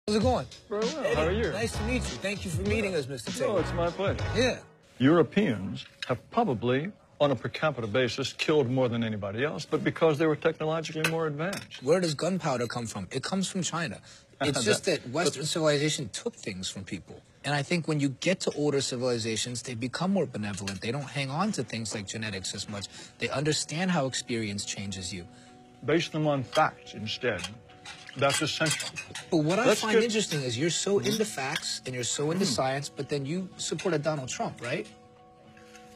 How's it going? Very well. Eddie, how are you? Nice to meet you. Thank you for meeting us, Mr. Taylor. Oh, it's my pleasure. Yeah. Europeans have probably, on a per capita basis, killed more than anybody else, but because they were technologically more advanced. Where does gunpowder come from? It comes from China. It's just that Western civilization took things from people. And I think when you get to older civilizations, they become more benevolent. They don't hang on to things like genetics as much. They understand how experience changes you. Base them on facts instead. That's essential. But what I find interesting is you're so into facts and you're so into science, but then you supported Donald Trump, right?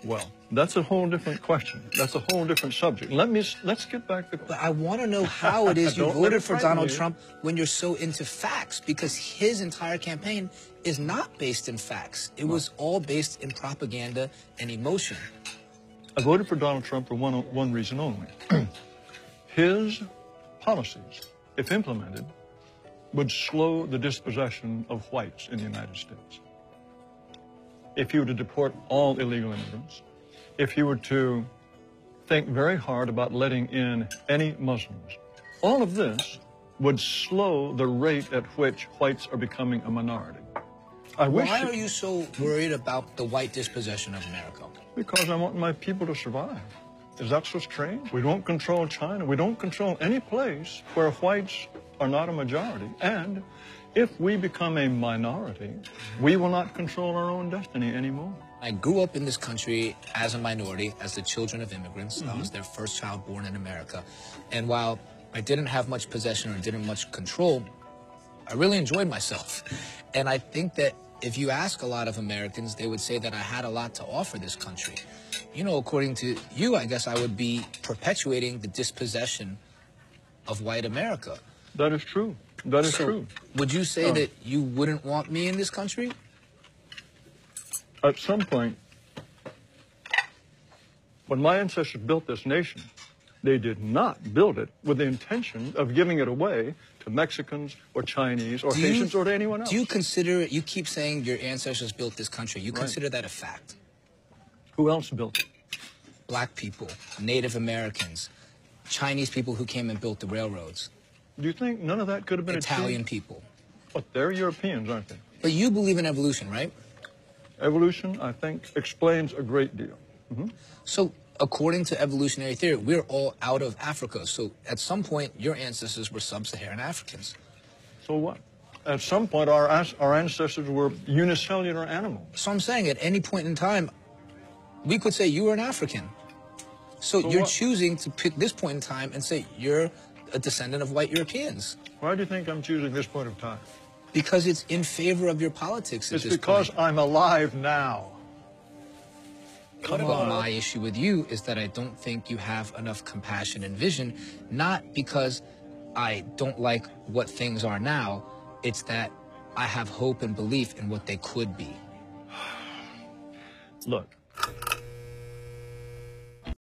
Well, that's a whole different question. That's a whole different subject. Let's get back to... But I want to know how it is you voted for Donald Trump when you're so into facts, because his entire campaign is not based in facts. It was all based in propaganda and emotion. I voted for Donald Trump for one reason only. His policies, if implemented, would slow the dispossession of whites in the United States. If you were to deport all illegal immigrants, if you were to think very hard about letting in any Muslims, all of this would slow the rate at which whites are becoming a minority. Why are you so worried about the white dispossession of America? Because I want my people to survive. Is that so strange? We don't control China. We don't control any place where whites are not a majority. And if we become a minority, we will not control our own destiny anymore. I grew up in this country as a minority, as the children of immigrants. I was their first child born in America. And while I didn't have much possession or didn't much control, I really enjoyed myself. And I think that if you ask a lot of Americans, they would say that I had a lot to offer this country. You know, according to you, I guess I would be perpetuating the dispossession of white America. That is true. That is true. Would you say that you wouldn't want me in this country? At some point, when my ancestors built this nation, they did not build it with the intention of giving it away to Mexicans or Chinese or Haitians or to anyone else. Do you consider, you keep saying your ancestors built this country, you consider that a fact? Who else built it? Black people, Native Americans, Chinese people who came and built the railroads. Do you think none of that could have been Italian people. But they're Europeans, aren't they? But you believe in evolution, right? Evolution, I think, explains a great deal. So, according to evolutionary theory, we're all out of Africa. So, at some point, your ancestors were sub-Saharan Africans. So what? At some point, our ancestors were unicellular animals. So I'm saying at any point in time, we could say you were an African. So you're choosing to pick this point in time and say you're a descendant of white Europeans. Why do you think I'm choosing this point of time? Because it's in favor of your politics at this point. It's because I'm alive now. Well, my issue with you is that I don't think you have enough compassion and vision, not because I don't like what things are now, it's that I have hope and belief in what they could be. Look,